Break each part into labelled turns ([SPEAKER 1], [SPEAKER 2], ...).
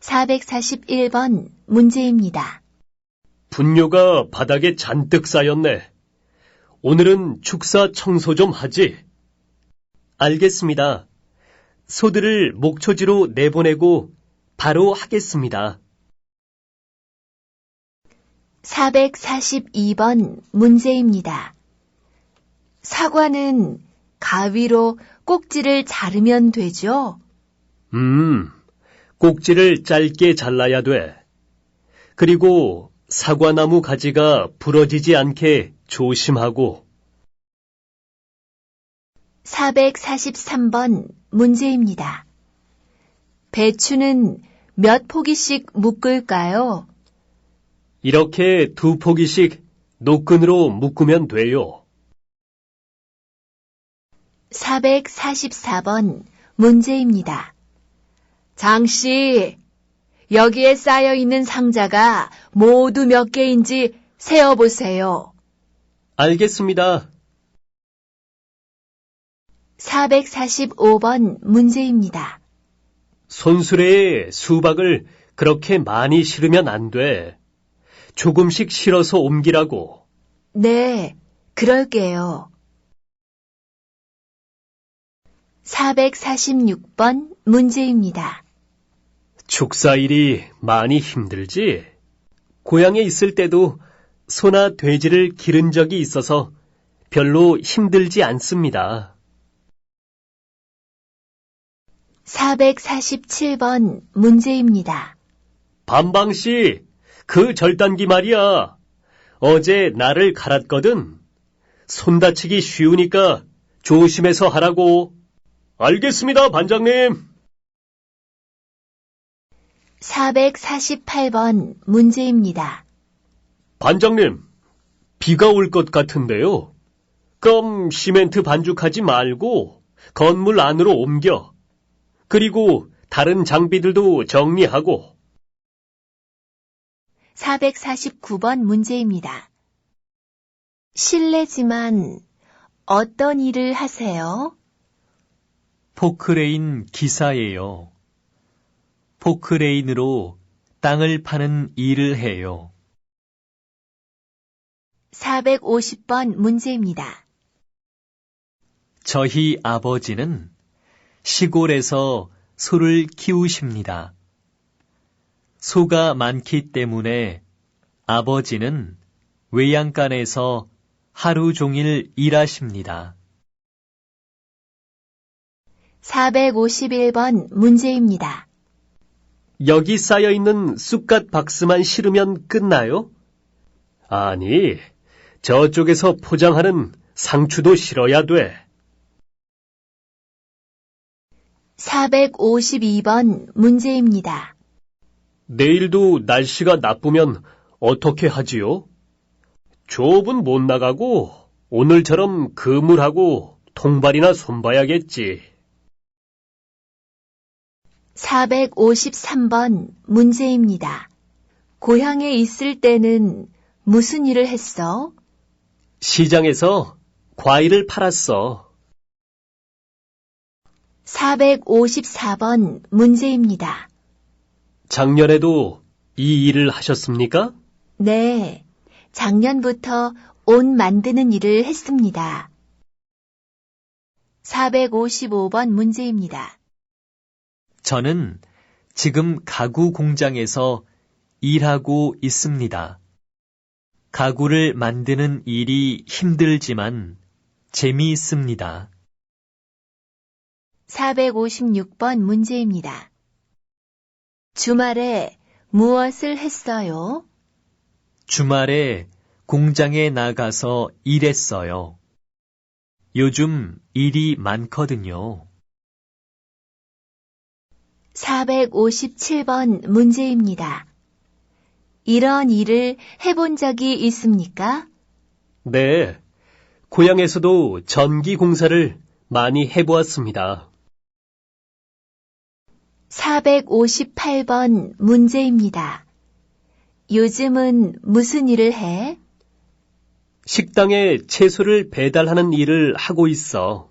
[SPEAKER 1] 441번 문제입니다.
[SPEAKER 2] 분뇨가 바닥에 잔뜩 쌓였네. 오늘은 축사 청소 좀 하지. 알겠습니다. 소들을 목초지로 내보내고 바로 하겠습니다.
[SPEAKER 1] 442번 문제입니다. 사과는 가위로 꼭지를 자르면 되죠?
[SPEAKER 2] 꼭지를 짧게 잘라야 돼. 그리고 사과나무 가지가 부러지지 않게 조심하고.
[SPEAKER 1] 443번 문제입니다. 배추는 몇 포기씩 묶을까요?
[SPEAKER 2] 이렇게 2포기씩 노끈으로 묶으면 돼요.
[SPEAKER 1] 444번 문제입니다. 장씨, 여기에 쌓여있는 상자가 모두 몇 개인지 세어보세요.
[SPEAKER 2] 알겠습니다.
[SPEAKER 1] 445번 문제입니다.
[SPEAKER 2] 손수레에 수박을 그렇게 많이 실으면 안 돼. 조금씩 실어서 옮기라고.
[SPEAKER 1] 네, 그럴게요. 446번 문제입니다.
[SPEAKER 2] 축사일이 많이 힘들지? 고향에 있을 때도 소나 돼지를 기른 적이 있어서 별로 힘들지 않습니다.
[SPEAKER 1] 447번 문제입니다.
[SPEAKER 2] 반방씨, 그 절단기 말이야. 어제 나를 갈았거든. 손 다치기 쉬우니까 조심해서 하라고. 알겠습니다, 반장님.
[SPEAKER 1] 448번 문제입니다.
[SPEAKER 2] 반장님, 비가 올 것 같은데요. 그럼 시멘트 반죽하지 말고 건물 안으로 옮겨. 그리고 다른 장비들도 정리하고.
[SPEAKER 1] 449번 문제입니다. 실례지만 어떤 일을 하세요?
[SPEAKER 3] 포크레인 기사예요. 포크레인으로 땅을 파는 일을 해요.
[SPEAKER 1] 450번 문제입니다.
[SPEAKER 3] 저희 아버지는 시골에서 소를 키우십니다. 소가 많기 때문에 아버지는 외양간에서 하루 종일 일하십니다.
[SPEAKER 1] 451번 문제입니다.
[SPEAKER 2] 여기 쌓여있는 쑥갓 박스만 실으면 끝나요? 아니, 저쪽에서 포장하는 상추도 실어야 돼.
[SPEAKER 1] 452번 문제입니다.
[SPEAKER 2] 내일도 날씨가 나쁘면 어떻게 하지요? 조업은 못 나가고 오늘처럼 그물하고 통발이나 손봐야겠지.
[SPEAKER 1] 453번 문제입니다. 고향에 있을 때는 무슨 일을 했어?
[SPEAKER 2] 시장에서 과일을 팔았어.
[SPEAKER 1] 454번 문제입니다.
[SPEAKER 2] 작년에도 이 일을 하셨습니까?
[SPEAKER 1] 네, 작년부터 옷 만드는 일을 했습니다. 455번 문제입니다.
[SPEAKER 3] 저는 지금 가구 공장에서 일하고 있습니다. 가구를 만드는 일이 힘들지만 재미있습니다.
[SPEAKER 1] 456번 문제입니다. 주말에 무엇을 했어요?
[SPEAKER 3] 주말에 공장에 나가서 일했어요. 요즘 일이 많거든요.
[SPEAKER 1] 457번 문제입니다. 이런 일을 해본 적이 있습니까?
[SPEAKER 2] 네, 고향에서도 전기 공사를 많이 해보았습니다.
[SPEAKER 1] 458번 문제입니다. 요즘은 무슨 일을 해?
[SPEAKER 2] 식당에 채소를 배달하는 일을 하고 있어.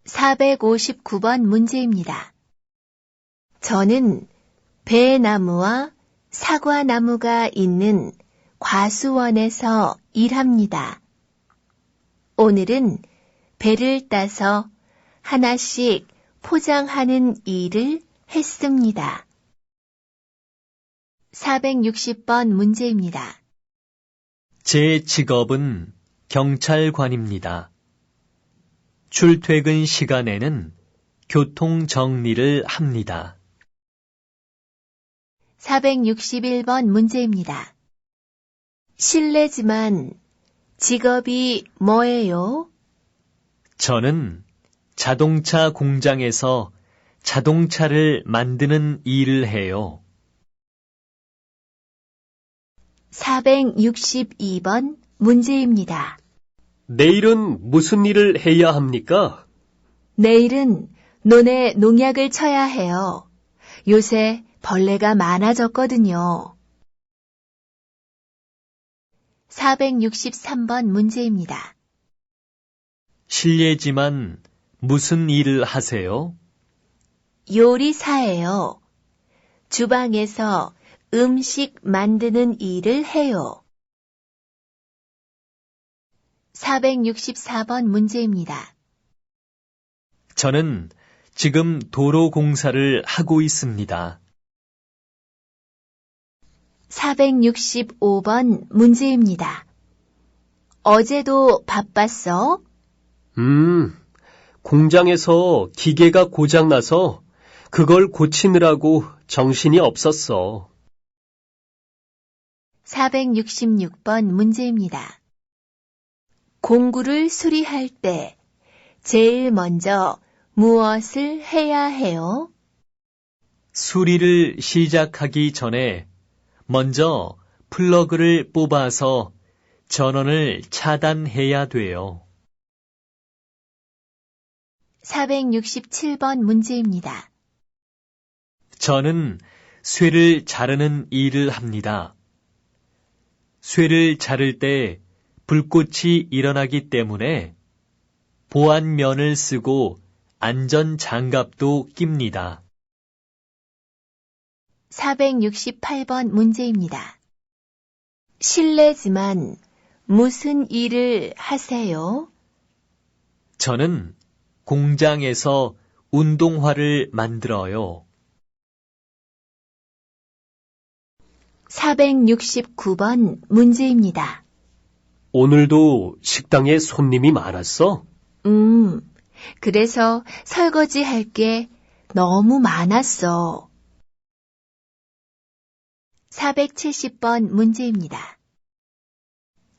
[SPEAKER 1] 459번 문제입니다. 저는 배나무와 사과나무가 있는 과수원에서 일합니다. 오늘은 배를 따서 하나씩 포장하는 일을 했습니다. 460번 문제입니다.
[SPEAKER 3] 제 직업은 경찰관입니다. 출퇴근 시간에는 교통 정리를 합니다.
[SPEAKER 1] 461번 문제입니다. 실례지만 직업이 뭐예요?
[SPEAKER 3] 저는 자동차 공장에서 자동차를 만드는 일을 해요.
[SPEAKER 1] 462번 문제입니다.
[SPEAKER 2] 내일은 무슨 일을 해야 합니까?
[SPEAKER 1] 내일은 논에 농약을 쳐야 해요. 요새 벌레가 많아졌거든요. 463번 문제입니다.
[SPEAKER 3] 실례지만 무슨 일을 하세요?
[SPEAKER 1] 요리사예요. 주방에서 음식 만드는 일을 해요. 464번 문제입니다.
[SPEAKER 3] 저는 지금 도로 공사를 하고 있습니다.
[SPEAKER 1] 465번 문제입니다. 어제도 바빴어?
[SPEAKER 2] 공장에서 기계가 고장나서 그걸 고치느라고 정신이 없었어.
[SPEAKER 1] 466번 문제입니다. 공구를 수리할 때 제일 먼저 무엇을 해야 해요?
[SPEAKER 3] 수리를 시작하기 전에 먼저 플러그를 뽑아서 전원을 차단해야 돼요.
[SPEAKER 1] 467번 문제입니다.
[SPEAKER 3] 저는 쇠를 자르는 일을 합니다. 쇠를 자를 때 불꽃이 일어나기 때문에 보안면을 쓰고 안전 장갑도 낍니다.
[SPEAKER 1] 468번 문제입니다. 실례지만 무슨 일을 하세요?
[SPEAKER 3] 저는 공장에서 운동화를 만들어요.
[SPEAKER 1] 469번 문제입니다.
[SPEAKER 2] 오늘도 식당에 손님이 많았어?
[SPEAKER 1] 그래서 설거지 할 게 너무 많았어. 470번 문제입니다.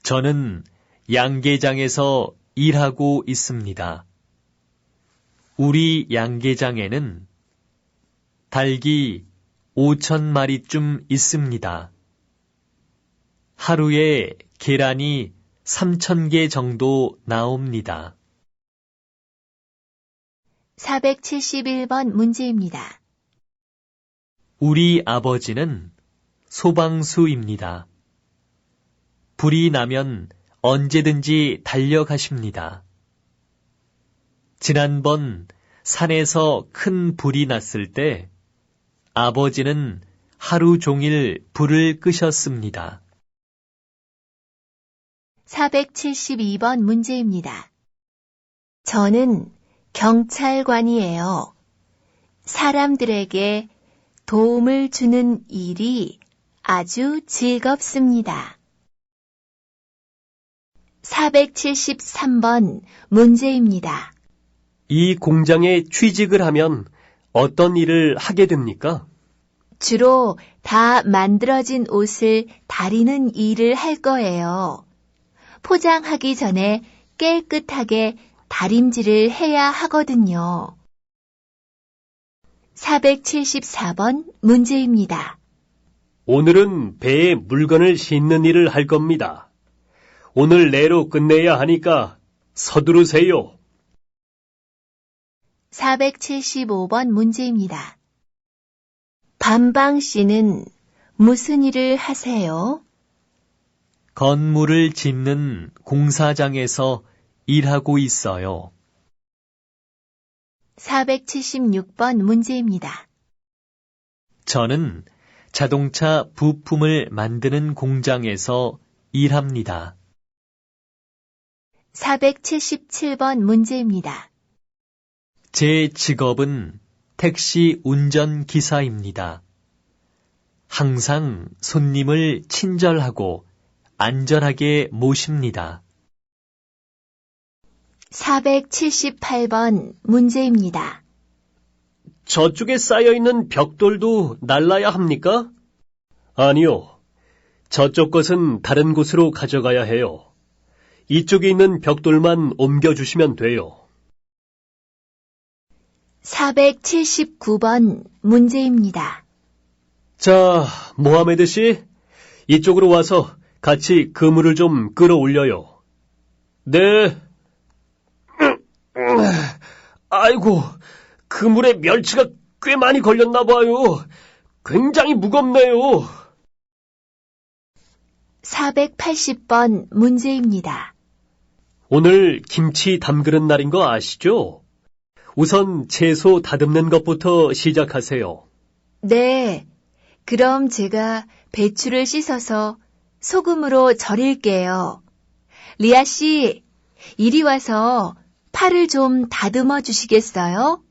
[SPEAKER 3] 저는 양계장에서 일하고 있습니다. 우리 양계장에는 닭이 5,000마리쯤 있습니다. 하루에 계란이 3,000개 정도 나옵니다.
[SPEAKER 1] 471번 문제입니다.
[SPEAKER 3] 우리 아버지는 소방수입니다. 불이 나면 언제든지 달려가십니다. 지난번 산에서 큰 불이 났을 때 아버지는 하루 종일 불을 끄셨습니다.
[SPEAKER 1] 472번 문제입니다. 저는 경찰관이에요. 사람들에게 도움을 주는 일이 아주 즐겁습니다. 473번 문제입니다.
[SPEAKER 2] 이 공장에 취직을 하면 어떤 일을 하게 됩니까?
[SPEAKER 1] 주로 다 만들어진 옷을 다리는 일을 할 거예요. 포장하기 전에 깨끗하게 다림질을 해야 하거든요. 474번 문제입니다.
[SPEAKER 2] 오늘은 배에 물건을 싣는 일을 할 겁니다. 오늘 내로 끝내야 하니까 서두르세요.
[SPEAKER 1] 475번 문제입니다. 밤방 씨는 무슨 일을 하세요?
[SPEAKER 3] 건물을 짓는 공사장에서 일하고 있어요.
[SPEAKER 1] 476번 문제입니다.
[SPEAKER 3] 저는 자동차 부품을 만드는 공장에서 일합니다.
[SPEAKER 1] 477번 문제입니다.
[SPEAKER 3] 제 직업은 택시 운전기사입니다. 항상 손님을 친절하고 안전하게 모십니다.
[SPEAKER 1] 478번 문제입니다.
[SPEAKER 2] 저쪽에 쌓여있는 벽돌도 날라야 합니까? 아니요. 저쪽 것은 다른 곳으로 가져가야 해요. 이쪽에 있는 벽돌만 옮겨주시면 돼요.
[SPEAKER 1] 479번 문제입니다.
[SPEAKER 2] 자, 모하메드 씨, 이쪽으로 와서 같이 그물을 좀 끌어올려요. 네. 아이고, 그물에 멸치가 꽤 많이 걸렸나 봐요. 굉장히 무겁네요.
[SPEAKER 1] 480번 문제입니다.
[SPEAKER 2] 오늘 김치 담그는 날인 거 아시죠? 우선 채소 다듬는 것부터 시작하세요.
[SPEAKER 1] 네, 그럼 제가 배추를 씻어서 소금으로 절일게요. 리아 씨, 이리 와서 파를 좀 다듬어 주시겠어요?